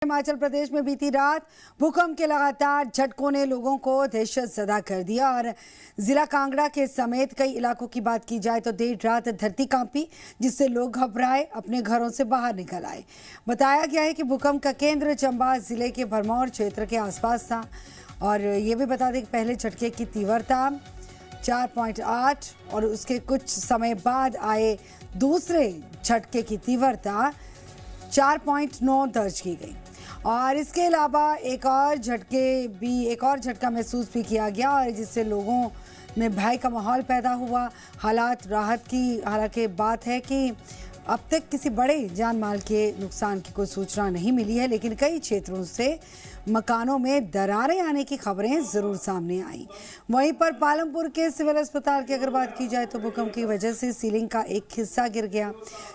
हिमाचल प्रदेश में बीती रात भूकंप के लगातार झटकों ने लोगों को दहशत ज़दा कर दिया और जिला कांगड़ा के समेत कई इलाकों की बात की जाए तो देर रात धरती कांपी, जिससे लोग घबराए अपने घरों से बाहर निकल आए। बताया गया है कि भूकंप का केंद्र चंबा जिले के भरमौर क्षेत्र के आसपास था और ये भी बता दें कि पहले झटके की तीव्रता 4.8 और उसके कुछ समय बाद आए दूसरे झटके की तीव्रता 4.9 दर्ज की गई और इसके अलावा एक और झटका महसूस भी किया गया और जिससे लोगों में भय का माहौल पैदा हुआ। राहत की हालांकि बात है कि अब तक किसी बड़े जान माल के नुकसान की कोई सूचना नहीं मिली है, लेकिन कई क्षेत्रों से मकानों में दरारें आने की खबरें जरूर सामने आई। वहीं पर पालमपुर के सिविल अस्पताल की अगर बात की जाए तो भूकंप की वजह से सीलिंग का एक हिस्सा गिर गया,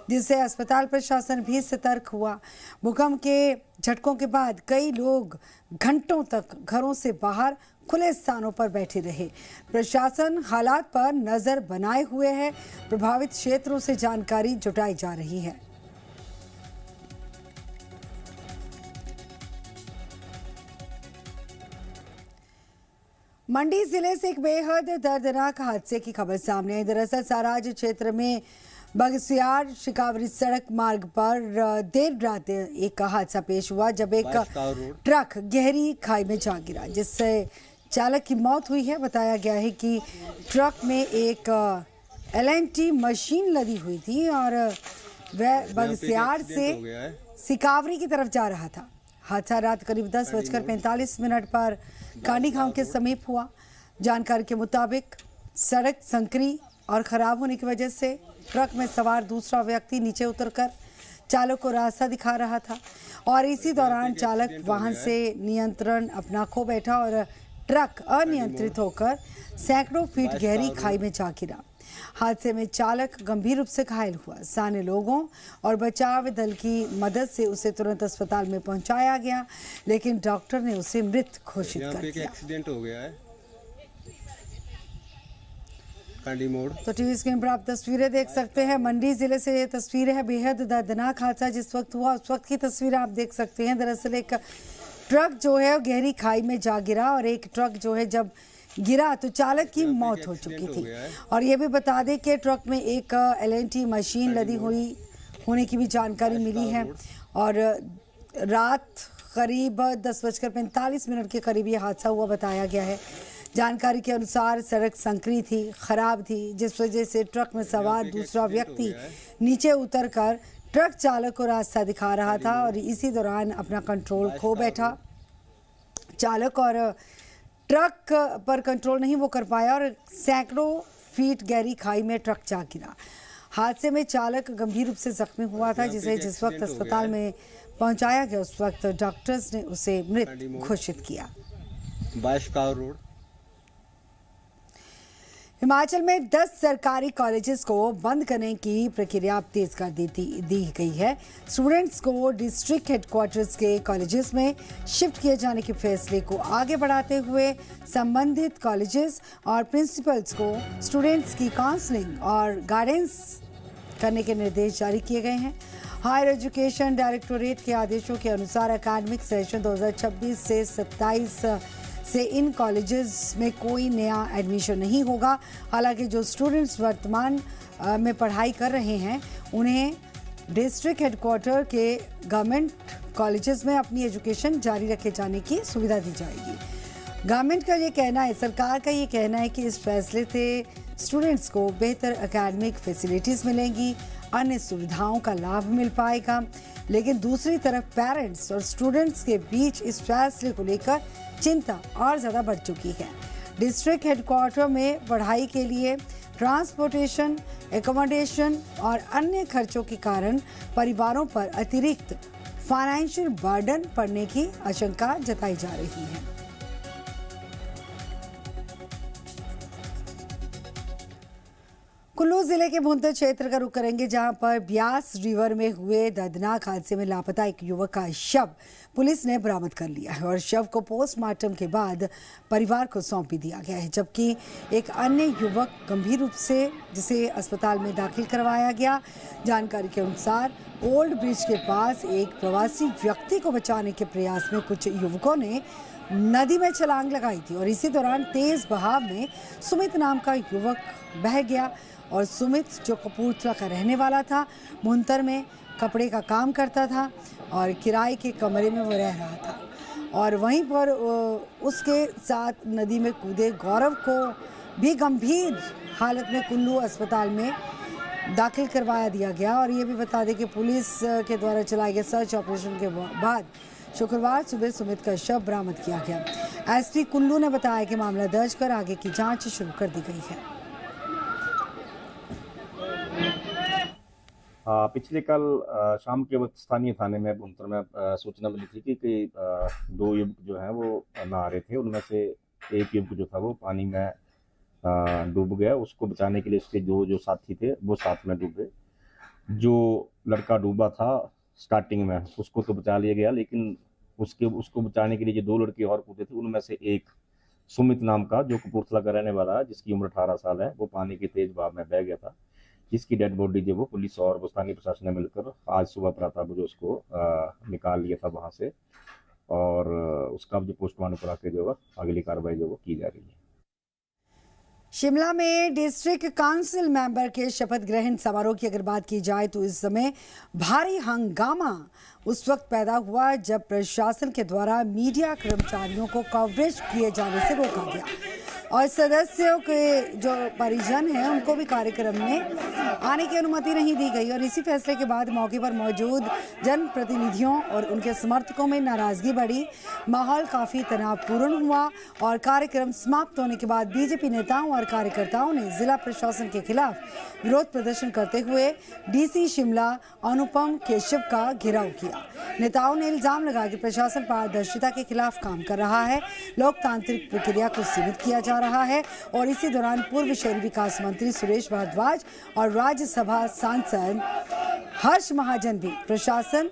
जिससे अस्पताल प्रशासन भी सतर्क हुआ। भूकंप के झटकों के बाद कई लोग घंटों तक घरों से बाहर खुले स्थानों पर बैठे रहे। प्रशासन हालात पर नजर बनाए हुए है, प्रभावित क्षेत्रों से जानकारी जुटाई जा रही है। मंडी जिले से एक बेहद दर्दनाक हादसे की खबर सामने आई। दरअसल साराज क्षेत्र में बगसियार शिकावरी सड़क मार्ग पर देर रात एक हादसा पेश हुआ जब एक ट्रक गहरी खाई में जा गिरा, जिससे चालक की मौत हुई है। बताया गया है कि ट्रक में एक LNT मशीन लदी हुई थी और वह बगसियार से सिकावरी की तरफ जा रहा था। हादसा रात करीब 10:45 पर कांडी गांव के समीप हुआ। जानकारी के मुताबिक सड़क संकरी और खराब होने की वजह से ट्रक में सवार दूसरा व्यक्ति नीचे उतरकर चालक को रास्ता दिखा रहा था और इसी दौरान चालक वाहन से नियंत्रण अपना खो बैठा और ट्रक अनियंत्रित होकर सैकड़ों फीट गहरी खाई में जा गिरा। हादसे में चालक गंभीर रूप से घायल हुआ। स्थानीय लोगों और बचाव दल की मदद से उसे तुरंत अस्पताल में पहुंचाया गया, लेकिन डॉक्टर ने उसे मृत घोषित कर दिया। एक्सीडेंट हो गया है कांडी मोड़। तो टीवी स्क्रीन पर आप तस्वीरें देख सकते हैं। मंडी जिले से ये तस्वीर है। बेहद दर्दनाक हादसा जिस वक्त हुआ उस वक्त की तस्वीरें आप देख सकते हैं। दरअसल एक ट्रक जो है गहरी खाई में जा गिरा और एक ट्रक जो है जब गिरा तो चालक की मौत हो चुकी थी। और ये भी बता दें कि ट्रक में एक LNT मशीन लदी हुई होने की भी जानकारी मिली है और रात करीब 10:45 के करीब ये हादसा हुआ बताया गया है। जानकारी के अनुसार सड़क संकरी थी, खराब थी, जिस वजह से ट्रक में सवार दूसरा व्यक्ति नीचे उतरकर ट्रक चालक को रास्ता दिखा रहा था और इसी दौरान अपना कंट्रोल खो बैठा। चालक और ट्रक पर कंट्रोल नहीं वो कर पाया और सैकड़ों फीट गहरी खाई में ट्रक जा गिरा। हादसे में चालक गंभीर रूप से जख्मी हुआ था, जिसे जिस वक्त अस्पताल में पहुंचाया गया उस वक्त डॉक्टर्स ने उसे मृत घोषित किया। रोड हिमाचल में 10 सरकारी कॉलेजेस को बंद करने की प्रक्रिया तेज कर दी गई है। स्टूडेंट्स को डिस्ट्रिक्ट हेडक्वार्टर्स के कॉलेजेस में शिफ्ट किए जाने के फैसले को आगे बढ़ाते हुए संबंधित कॉलेजेस और प्रिंसिपल्स को स्टूडेंट्स की काउंसलिंग और गाइडेंस करने के निर्देश जारी किए गए हैं। हायर एजुकेशन डायरेक्टोरेट के आदेशों के अनुसार एकेडमिक सेशन 2026 से 27 से इन कॉलेजेस में कोई नया एडमिशन नहीं होगा। हालांकि जो स्टूडेंट्स वर्तमान में पढ़ाई कर रहे हैं उन्हें डिस्ट्रिक्ट हेडक्वार्टर के गवर्नमेंट कॉलेजेस में अपनी एजुकेशन जारी रखे जाने की सुविधा दी जाएगी। गवर्नमेंट का ये कहना है, सरकार का ये कहना है कि इस फैसले से स्टूडेंट्स को बेहतर एकेडमिक फैसिलिटीज़ मिलेंगी, अन्य सुविधाओं का लाभ मिल पाएगा। लेकिन दूसरी तरफ पेरेंट्स और स्टूडेंट्स के बीच इस फैसले को लेकर चिंता और ज़्यादा बढ़ चुकी है। डिस्ट्रिक्ट हेडक्वार्टर में पढ़ाई के लिए ट्रांसपोर्टेशन, एकोमोडेशन और अन्य खर्चों के कारण परिवारों पर अतिरिक्त फाइनेंशियल बर्डन पड़ने की आशंका जताई जा रही है। कुल्लू जिले के भुंतर क्षेत्र का रुख करेंगे, जहां पर ब्यास रिवर में हुए दर्दनाक हादसे में लापता एक युवक का शव पुलिस ने बरामद कर लिया है और शव को पोस्टमार्टम के बाद परिवार को सौंप भी दिया गया है, जबकि एक अन्य युवक गंभीर रूप से जिसे अस्पताल में दाखिल करवाया गया। जानकारी के अनुसार ओल्ड ब्रिज के पास एक प्रवासी व्यक्ति को बचाने के प्रयास में कुछ युवकों ने नदी में छलांग लगाई थी और इसी दौरान तेज बहाव में सुमित नाम का युवक बह गया और सुमित, जो कपूरथला का रहने वाला था, भुंतर में कपड़े का काम करता था और किराए के कमरे में वो रह रहा था और वहीं पर उसके साथ नदी में कूदे गौरव को भी गंभीर हालत में कुल्लू अस्पताल में दाखिल करवाया दिया गया। और ये भी बता दें कि पुलिस के द्वारा चलाए गए सर्च ऑपरेशन के बाद शुक्रवार सुबह सुमित का शव बरामद किया गया। एसपी कुल्लू ने बताया कि मामला दर्ज कर आगे की जांच शुरू कर दी गई है। पिछले कल शाम के वक्त स्थानीय थाने में भुंतर में सूचना मिली थी कि दो युवक जो हैं वो नहा रहे थे। उनमें से एक युवक जो था वो पानी में डूब गया। उसको बचाने के लिए उसके जो साथी थे वो साथ में डूबे। जो लड़का डूबा था स्टार्टिंग में उसको तो बचा लिया गया, लेकिन उसको बचाने के लिए जो दो लड़के और कूदे थे उनमें से एक सुमित नाम का, जो कपूरथला का रहने वाला है, जिसकी उम्र 18 साल है, वो पानी के तेज बहाव में बह गया था, जिसकी डेड बॉडी जो वो पुलिस और स्थानीय प्रशासन ने मिलकर आज सुबह प्रातः जो उसको निकाल लिया था वहां से और उसका जो पोस्टमार्टम करा के जो अगली कार्रवाई जो वो की जा रही है। शिमला में डिस्ट्रिक्ट काउंसिल मेंबर के शपथ ग्रहण समारोह की अगर बात की जाए तो इस समय भारी हंगामा उस वक्त पैदा हुआ जब प्रशासन के द्वारा मीडिया कर्मचारियों को कवरेज किए जाने से रोका गया और सदस्यों के जो परिजन हैं उनको भी कार्यक्रम में आने की अनुमति नहीं दी गई। और इसी फैसले के बाद मौके पर मौजूद जनप्रतिनिधियों और उनके समर्थकों में नाराजगी बढ़ी। माहौल काफी तनावपूर्ण हुआ और कार्यक्रम समाप्त होने के बाद बीजेपी नेताओं और कार्यकर्ताओं ने जिला प्रशासन के खिलाफ विरोध प्रदर्शन करते हुए डीसी शिमला अनुपम केशव का घेराव किया। नेताओं ने इल्जाम लगाया कि प्रशासन पारदर्शिता के खिलाफ काम कर रहा है, लोकतांत्रिक प्रक्रिया को सीमित किया जा रहा है और इसी दौरान पूर्व शहरी विकास मंत्री सुरेश भारद्वाज और राज्यसभा सांसद हर्ष महाजन भी प्रशासन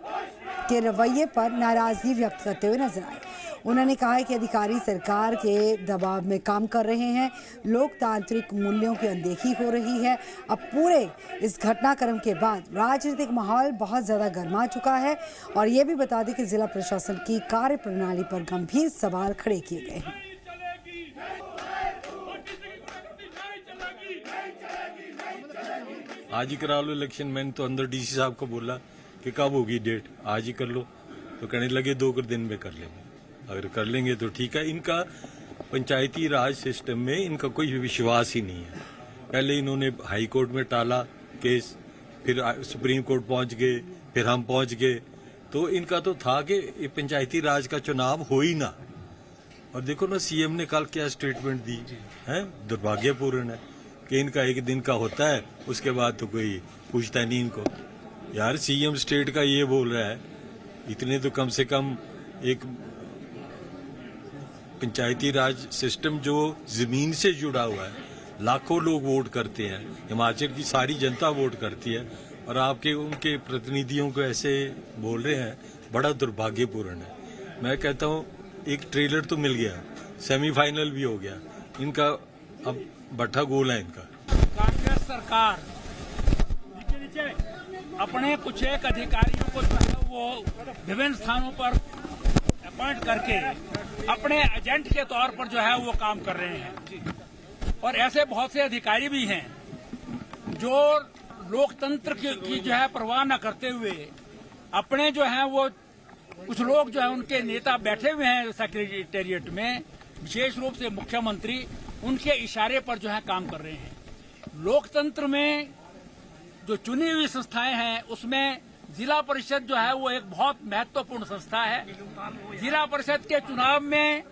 के रवैये पर नाराजगी व्यक्त करते हुए नजर आए। उन्होंने कहा है कि अधिकारी सरकार के दबाव में काम कर रहे हैं, लोकतांत्रिक मूल्यों की अनदेखी हो रही है। अब पूरे इस घटनाक्रम के बाद राजनीतिक माहौल बहुत ज़्यादा गर्मा चुका है और ये भी बता दें कि जिला प्रशासन की कार्यप्रणाली पर गंभीर सवाल खड़े किए गए हैं। आज ही करा लो इलेक्शन। मैंने तो अंदर डीसी साहब को बोला कि कब होगी डेट, आज ही कर लो, तो कहने लगे 2 दिन में कर लेंगे। अगर कर लेंगे तो ठीक है। इनका पंचायती राज सिस्टम में इनका कोई विश्वास ही नहीं है। पहले इन्होंने हाई कोर्ट में टाला केस, फिर सुप्रीम कोर्ट पहुंच गए, फिर हम पहुंच गए। तो इनका तो था कि ये पंचायती राज का चुनाव हो ही ना। और देखो ना सीएम ने कल क्या स्टेटमेंट दी है, दुर्भाग्यपूर्ण है कि इनका एक दिन का होता है, उसके बाद तो कोई पूछता नहीं इनको। यार सीएम स्टेट का ये बोल रहा है, इतने तो कम से कम एक पंचायती राज सिस्टम जो जमीन से जुड़ा हुआ है, लाखों लोग वोट करते हैं, हिमाचल की सारी जनता वोट करती है और आपके उनके प्रतिनिधियों को ऐसे बोल रहे हैं, बड़ा दुर्भाग्यपूर्ण है। मैं कहता हूँ एक ट्रेलर तो मिल गया, सेमीफाइनल भी हो गया, इनका अब बट्ठा गोल है इनका। कांग्रेस सरकार अपने कुछ एक अधिकारियों को जो है वो विभिन्न स्थानों पर अपॉइंट करके अपने एजेंट के तौर पर जो है वो काम कर रहे हैं और ऐसे बहुत से अधिकारी भी हैं जो लोकतंत्र की जो है परवाह न करते हुए अपने जो है वो कुछ लोग जो है उनके नेता बैठे हुए हैं सेक्रेटेरिएट में, विशेष रूप से मुख्यमंत्री उनके इशारे पर जो है काम कर रहे हैं। लोकतंत्र में जो चुनी हुई संस्थाएं हैं उसमें जिला परिषद जो है वो एक बहुत महत्वपूर्ण संस्था है। जिला परिषद के चुनाव में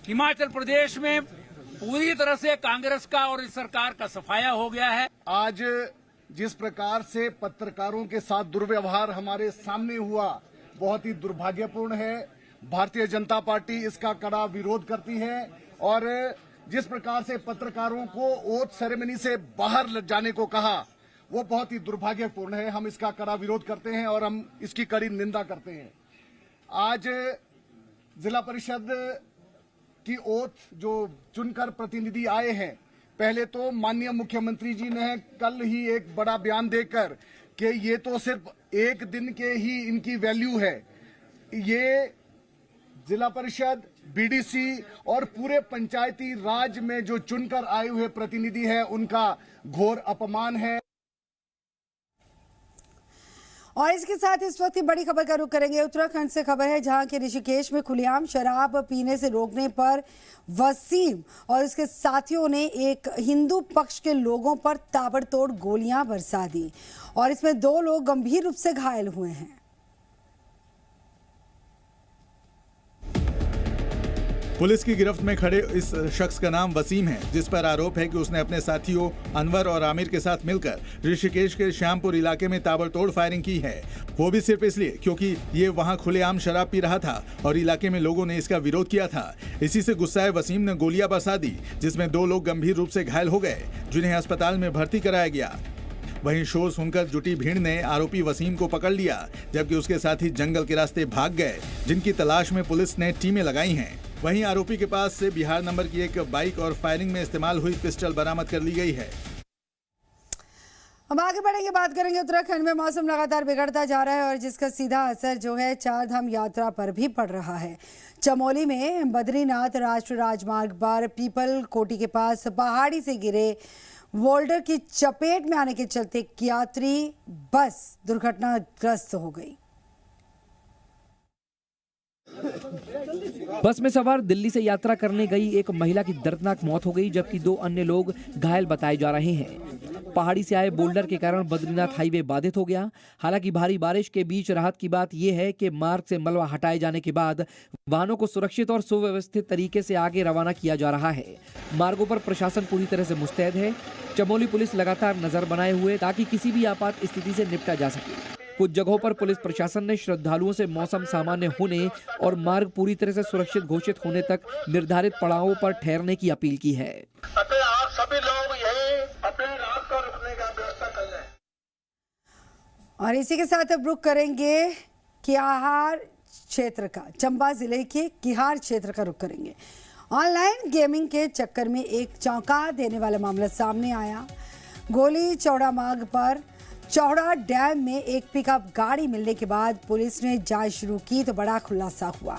हिमाचल प्रदेश में पूरी तरह से कांग्रेस का और इस सरकार का सफाया हो गया है। आज जिस प्रकार से पत्रकारों के साथ दुर्व्यवहार हमारे सामने हुआ बहुत ही दुर्भाग्यपूर्ण है। भारतीय जनता पार्टी इसका कड़ा विरोध करती है और जिस प्रकार से पत्रकारों को ओथ सेरेमनी से बाहर जाने को कहा, वो बहुत ही दुर्भाग्यपूर्ण है। हम इसका कड़ा विरोध करते हैं और हम इसकी कड़ी निंदा करते हैं। आज जिला परिषद की ओथ जो चुनकर प्रतिनिधि आए हैं, पहले तो माननीय मुख्यमंत्री जी ने कल ही एक बड़ा बयान देकर कि ये तो सिर्फ एक दिन के ही इनकी वैल्यू है, ये जिला परिषद, बीडीसी और पूरे पंचायती राज में जो चुनकर आए हुए प्रतिनिधि हैं, उनका घोर अपमान है। और इसके साथ इस वक्त ही बड़ी खबर का रुख करेंगे। उत्तराखंड से खबर है, जहां के ऋषिकेश में खुलेआम शराब पीने से रोकने पर वसीम और उसके साथियों ने एक हिंदू पक्ष के लोगों पर ताबड़तोड़ गोलियां बरसा दी और इसमें 2 लोग गंभीर रूप से घायल हुए हैं। पुलिस की गिरफ्त में खड़े इस शख्स का नाम वसीम है, जिस पर आरोप है कि उसने अपने साथियों अनवर और आमिर के साथ मिलकर ऋषिकेश के श्यामपुर इलाके में ताबड़तोड़ फायरिंग की है। वो भी सिर्फ इसलिए क्योंकि ये वहां खुलेआम शराब पी रहा था और इलाके में लोगों ने इसका विरोध किया था। इसी से गुस्साए वसीम ने गोलियां बरसा दी, जिसमें 2 लोग गंभीर रूप से घायल हो गए, जिन्हें अस्पताल में भर्ती कराया गया। वहीं शोर सुनकर जुटी भीड़ ने आरोपी वसीम को पकड़ लिया, जबकि उसके साथी जंगल के रास्ते भाग गए, जिनकी तलाश में पुलिस ने टीमें लगाई हैं। वहीं आरोपी के पास से बिहार नंबर की एक बाइक और फायरिंग में इस्तेमाल हुई पिस्टल बरामद कर ली गई है। हम आगे बढ़ेंगे, बात करेंगे उत्तराखंड में मौसम लगातार बिगड़ता जा रहा है और जिसका सीधा असर जो है 4 धाम यात्रा पर भी पड़ रहा है। चमोली में बद्रीनाथ राष्ट्रीय राजमार्ग पर पीपल कोटी के पास पहाड़ी से गिरे वोल्डर की चपेट में आने के चलते यात्री बस दुर्घटनाग्रस्त हो गई। बस में सवार दिल्ली से यात्रा करने गई एक महिला की दर्दनाक मौत हो गई, जबकि 2 अन्य लोग घायल बताए जा रहे हैं। पहाड़ी से आए बोल्डर के कारण बद्रीनाथ हाईवे बाधित हो गया। हालांकि भारी बारिश के बीच राहत की बात यह है कि मार्ग से मलबा हटाए जाने के बाद वाहनों को सुरक्षित और सुव्यवस्थित तरीके से आगे रवाना किया जा रहा है। मार्गों पर प्रशासन पूरी तरह से मुस्तैद है। चमोली पुलिस लगातार नजर बनाए हुए ताकि किसी भी आपात स्थिति से निपटा जा सके। कुछ जगहों पर पुलिस प्रशासन ने श्रद्धालुओं से मौसम सामान्य होने और मार्ग पूरी तरह से सुरक्षित घोषित होने तक निर्धारित पड़ावों पर ठहरने की अपील की है। आप सभी लोग यही अपने रात को रुकने का व्यवस्था कर लें। और इसी के साथ अब रुक करेंगे किहार क्षेत्र का, चंबा जिले के किहार क्षेत्र का रुक करेंगे। ऑनलाइन गेमिंग के चक्कर में एक चौंका देने वाला मामला सामने आया। गोली चौड़ा मार्ग पर चौड़ा डैम में एक पिकअप गाड़ी मिलने के बाद पुलिस ने जांच शुरू की तो बड़ा खुलासा हुआ।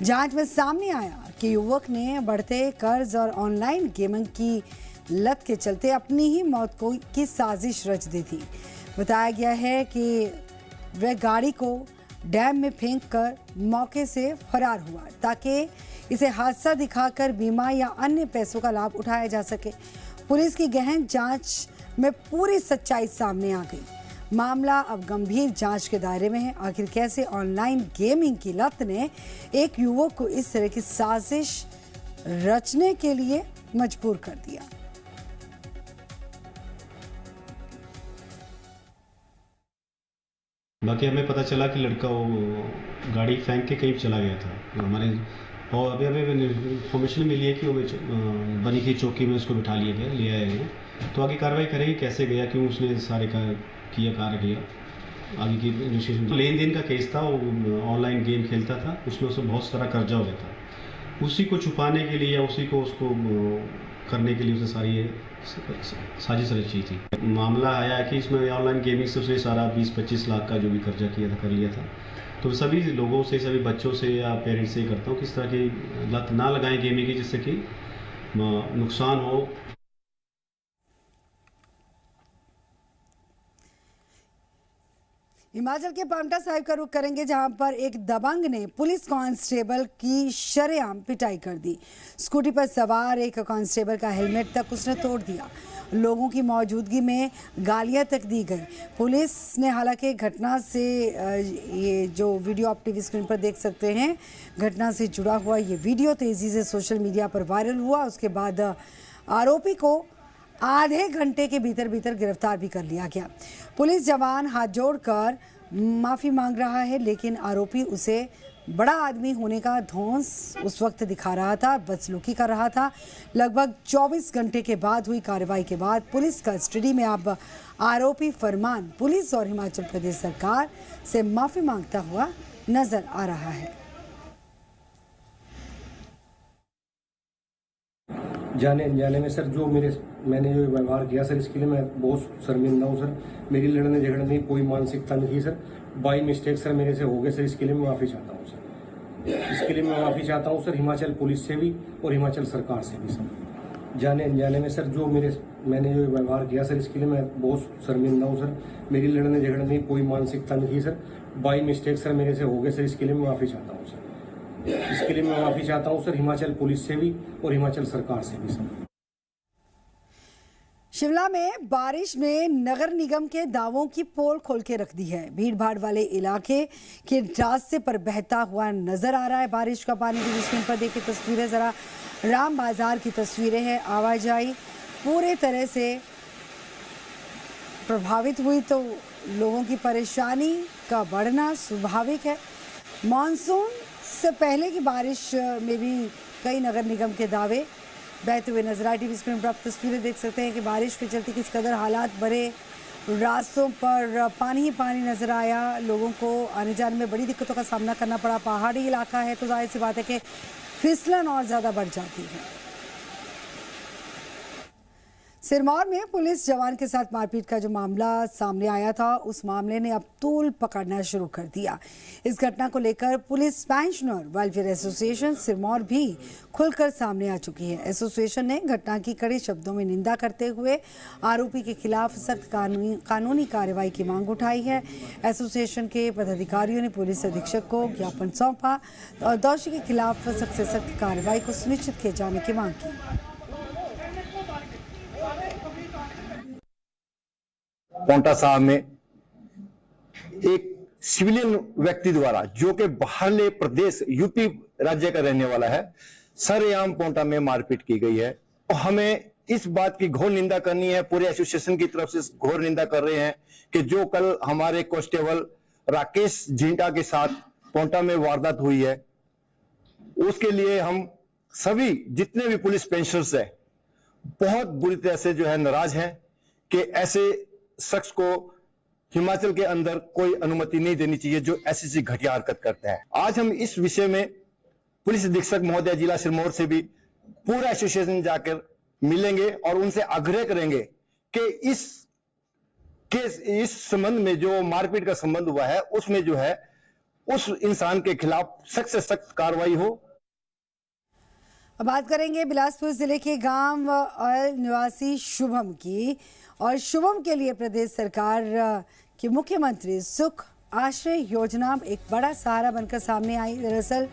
जांच में सामने आया कि युवक ने बढ़ते कर्ज और ऑनलाइन गेमिंग की लत के चलते अपनी ही मौत की साजिश रच दी थी। बताया गया है कि वह गाड़ी को डैम में फेंककर मौके से फरार हुआ ताकि इसे हादसा दिखाकर बीमा या अन्य पैसों का लाभ उठाया जा सके। पुलिस की गहन जांच में पूरी सच्चाई सामने आ गई। मामला अब गंभीर जांच के दायरे में है। आखिर कैसे ऑनलाइन गेमिंग की लत ने एक युवक को इस तरह की साजिश रचने के लिए मजबूर कर दिया। बाकी हमें पता चला कि लड़का वो गाड़ी फेंक के कहीं चला गया था हमारे, और अभी इन्फॉर्मेशन मिली है कि वो बनी की चौकी में उसको बिठा लिया गया, ले आए हैं। तो आगे कार्रवाई करेंगे, कैसे गया, क्यों उसने सारे कार्य किया, आगे की इन्वेस्टिगेशन। लेन देन का केस था, वो ऑनलाइन गेम खेलता था, उसमें उसे बहुत सारा कर्जा हो गया था। उसी को छुपाने के लिए या उसी को उसको करने के लिए उसे सारी साजिश रची थी। मामला आया कि इसमें ऑनलाइन गेमिंग से उसने सारा 20-25 लाख का जो भी कर्जा किया था कर लिया था। तो सभी लोगों से, सभी बच्चों से या पेरेंट्स से करता हूँ किस तरह की लत ना लगाएं गेमिंग की, जिससे कि नुकसान हो। हिमाचल के पांवटा साहिब का रुख करेंगे, जहां पर एक दबंग ने पुलिस कांस्टेबल की शरेआम पिटाई कर दी। स्कूटी पर सवार एक कांस्टेबल का हेलमेट तक उसने तोड़ दिया। लोगों की मौजूदगी में गालियां तक दी गई। पुलिस ने हालांकि घटना से ये जो वीडियो आप टीवी स्क्रीन पर देख सकते हैं, घटना से जुड़ा हुआ ये वीडियो तेजी से सोशल मीडिया पर वायरल हुआ। उसके बाद आरोपी को आधे घंटे के भीतर गिरफ्तार भी कर लिया गया। पुलिस जवान हाथ जोड़कर माफ़ी मांग रहा है, लेकिन आरोपी उसे बड़ा आदमी होने का धौंस उस वक्त दिखा रहा था, बदसलूकी कर रहा था। लगभग 24 घंटे के बाद हुई कार्रवाई के बाद पुलिस कस्टडी में अब आरोपी फरमान पुलिस और हिमाचल प्रदेश सरकार से माफी मांगता हुआ नजर आ रहा है। जाने अनजाने में सर मैंने जो व्यवहार किया सर, इसके लिए मैं बहुत शर्मिंदा हूँ सर। मेरी लड़ने झगड़ने की कोई मानसिकता नहीं थी सर, बाई मिस्टेक सर मेरे से हो गए सर। इसके लिए मैं माफ़ी चाहता हूँ सर, इसके लिए मैं माफ़ी चाहता हूँ सर, हिमाचल पुलिस से भी और हिमाचल सरकार से भी सर। जाने अनजाने में सर मैंने जो व्यवहार किया सर, इसके लिए मैं बहुत शर्मिंदा हूँ सर। मेरी लड़ने झगड़ने की कोई मानसिकता नहीं थी सर, बाई मिस्टेक सर मेरे से हो गए सर। इसके लिए मैं माफ़ी चाहता हूँ सर, इसके लिए मैं माफ़ी चाहता हूँ सर, हिमाचल पुलिस से भी और हिमाचल सरकार से भी सर। शिमला में बारिश ने नगर निगम के दावों की पोल खोल के रख दी है। भीड़ भाड़ वाले इलाके के रास्ते पर बहता हुआ नजर आ रहा है बारिश का पानी। टीवी स्क्रीन पर देखिए तस्वीरें जरा, राम बाजार की तस्वीरें हैं। आवाजाही पूरे तरह से प्रभावित हुई तो लोगों की परेशानी का बढ़ना स्वाभाविक है। मानसून से पहले की बारिश में भी कई नगर निगम के दावे बहते हुए नजर आए। टीवी स्क्रीन पर आप तस्वीरें देख सकते हैं कि बारिश के चलते किस कदर हालात भरे रास्तों पर पानी ही पानी नजर आया। लोगों को आने जाने में बड़ी दिक्कतों का सामना करना पड़ा। पहाड़ी इलाका है तो जाहिर सी बात है कि फिसलन और ज़्यादा बढ़ जाती है। सिरमौर में पुलिस जवान के साथ मारपीट का जो मामला सामने आया था, उस मामले ने अब तूल पकड़ना शुरू कर दिया। इस घटना को लेकर police pensioner welfare association Sirmaur भी खुलकर सामने आ चुकी है। एसोसिएशन ने घटना की कड़े शब्दों में निंदा करते हुए आरोपी के खिलाफ सख्त कानूनी कार्रवाई की मांग उठाई है। एसोसिएशन के पदाधिकारियों ने पुलिस अधीक्षक को ज्ञापन सौंपा और दोषी के खिलाफ सख्त से सख्त कार्रवाई को सुनिश्चित किए जाने की मांग की। पोंटा साहब में एक सिविलियन व्यक्ति द्वारा, जो कि बाहरले प्रदेश यूपी राज्य का रहने वाला है, सरेआम पोंटा में मारपीट की गई है। तो हमें इस बात की घोर निंदा करनी है। पूरे एसोसिएशन की तरफ से घोर निंदा कर रहे हैं कि जो कल हमारे कांस्टेबल राकेश झिंटा के साथ पोंटा में वारदात हुई है, उसके लिए हम सभी जितने भी पुलिस पेंशनर्स है बहुत बुरी तरह से जो है नाराज हैं कि ऐसे शख्स को हिमाचल के अंदर कोई अनुमति नहीं देनी चाहिए जो ऐसी घटिया हरकत करते हैं। आज हम इस विषय में पुलिस अधीक्षक महोदय जिला सिरमौर से भी पूरा एसोसिएशन जाकर मिलेंगे और उनसे आग्रह करेंगे कि इस संबंध में जो मारपीट का संबंध हुआ है उसमें जो है उस इंसान के खिलाफ सख्त से सख्त कार्रवाई हो। अब बात करेंगे बिलासपुर जिले के गांव ऑयल निवासी शुभम की। और शुभम के लिए प्रदेश सरकार की मुख्यमंत्री सुख आश्रय योजना एक बड़ा सहारा बनकर सामने आई। दरअसल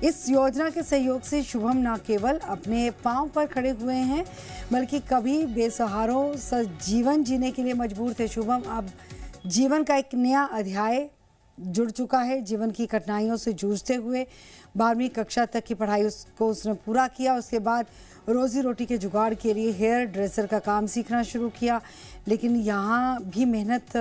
इस योजना के सहयोग से शुभम न केवल अपने पांव पर खड़े हुए हैं बल्कि कभी बेसहारों से जीवन जीने के लिए मजबूर थे। शुभम अब जीवन का एक नया अध्याय जुड़ चुका है। जीवन की कठिनाइयों से जूझते हुए 12वीं कक्षा तक की पढ़ाई उसने पूरा किया। उसके बाद रोजी रोटी के जुगाड़ के लिए हेयर ड्रेसर का काम सीखना शुरू किया। लेकिन यहाँ भी मेहनत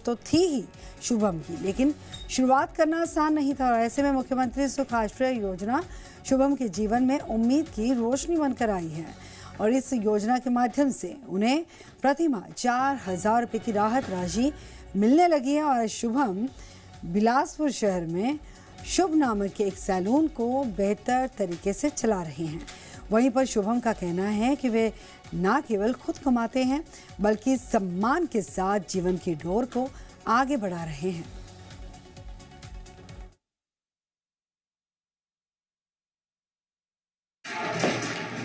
तो थी ही शुभम की, लेकिन शुरुआत करना आसान नहीं था। और ऐसे में मुख्यमंत्री सुख आश्रय योजना शुभम के जीवन में उम्मीद की रोशनी बनकर आई है। और इस योजना के माध्यम से उन्हें प्रति माह 4,000 रुपये की राहत राशि मिलने लगी है। और शुभम बिलासपुर शहर में शुभ नामक के एक सैलून को बेहतर तरीके से चला रहे हैं। वहीं पर शुभम का कहना है कि वे ना केवल खुद कमाते हैं बल्कि सम्मान के साथ जीवन की डोर को आगे बढ़ा रहे हैं।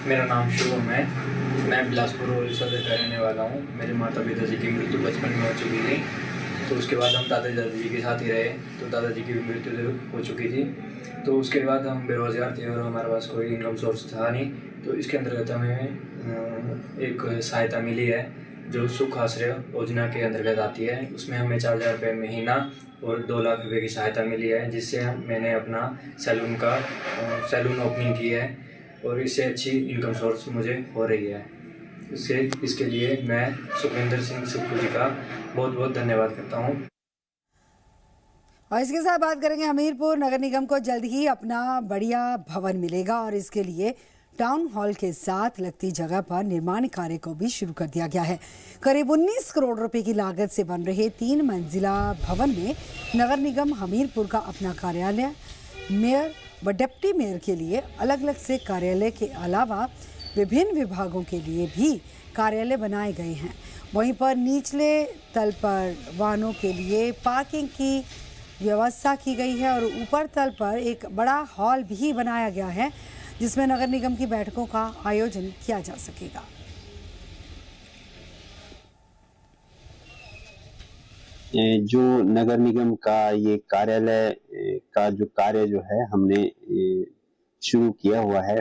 मेरा नाम शुभम है। मैं बिलासपुर उड़ीसा का रहने वाला हूँ। मेरे माता पिताजी की मृत्यु बचपन में हो चुकी थी, तो उसके बाद हम दादाजी के साथ ही रहे। तो दादाजी की मृत्यु हो चुकी थी, तो उसके बाद हम बेरोज़गार थे और हमारे पास कोई इनकम सोर्स था नहीं। तो इसके अंतर्गत हमें एक सहायता मिली है जो सुख आश्रय योजना के अंतर्गत आती है। उसमें हमें 4,000 रुपये महीना और 2 लाख रुपये की सहायता मिली है, जिससे मैंने अपना सैलून ओपनिंग की है और इससे अच्छी इनकम सोर्स मुझे हो रही है। इसके लिए मैं सुखविंदर सिंह सुक्खू जी का बहुत बहुत धन्यवाद करता हूँ। और इसके साथ बात करेंगे हमीरपुर नगर निगम को जल्द ही अपना बढ़िया भवन मिलेगा और इसके लिए टाउन हॉल के साथ लगती जगह पर निर्माण कार्य को भी शुरू कर दिया गया है। करीब 19 करोड़ रुपए की लागत से बन रहे 3 मंजिला भवन में नगर निगम हमीरपुर का अपना कार्यालय, मेयर व डिप्टी मेयर के लिए अलग अलग से कार्यालय के अलावा विभिन्न विभागों के लिए भी कार्यालय बनाए गए हैं। वहीं पर निचले तल पर वाहनों के लिए पार्किंग की व्यवस्था की गई है और ऊपर तल पर एक बड़ा हॉल भी बनाया गया है जिसमें नगर निगम की बैठकों का आयोजन किया जा सकेगा। जो नगर निगम का ये कार्यालय का जो कार्य जो है हमने शुरू किया हुआ है,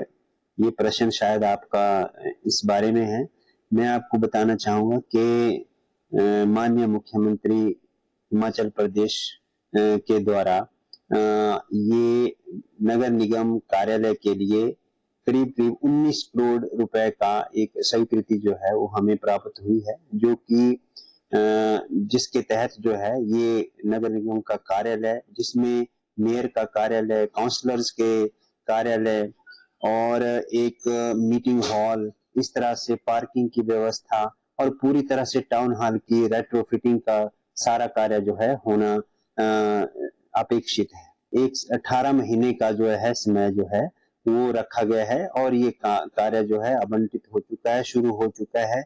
ये प्रश्न शायद आपका इस बारे में है। मैं आपको बताना चाहूंगा कि माननीय मुख्यमंत्री हिमाचल प्रदेश के द्वारा ये नगर निगम कार्यालय के लिए करीब 19 करोड़ रुपए का एक स्वीकृति जो है वो हमें प्राप्त हुई है, जो कि जिसके तहत जो है ये नगर निगम का कार्यालय, जिसमें मेयर का कार्यालय, काउंसलर्स के कार्यालय और एक मीटिंग हॉल, इस तरह से पार्किंग की व्यवस्था और पूरी तरह से टाउन हॉल की रेट्रोफिटिंग का सारा कार्य जो है होना अपेक्षित है। 18 महीने का जो है समय जो है वो रखा गया है और ये कार्य जो है आवंटित हो चुका है, शुरू हो चुका है।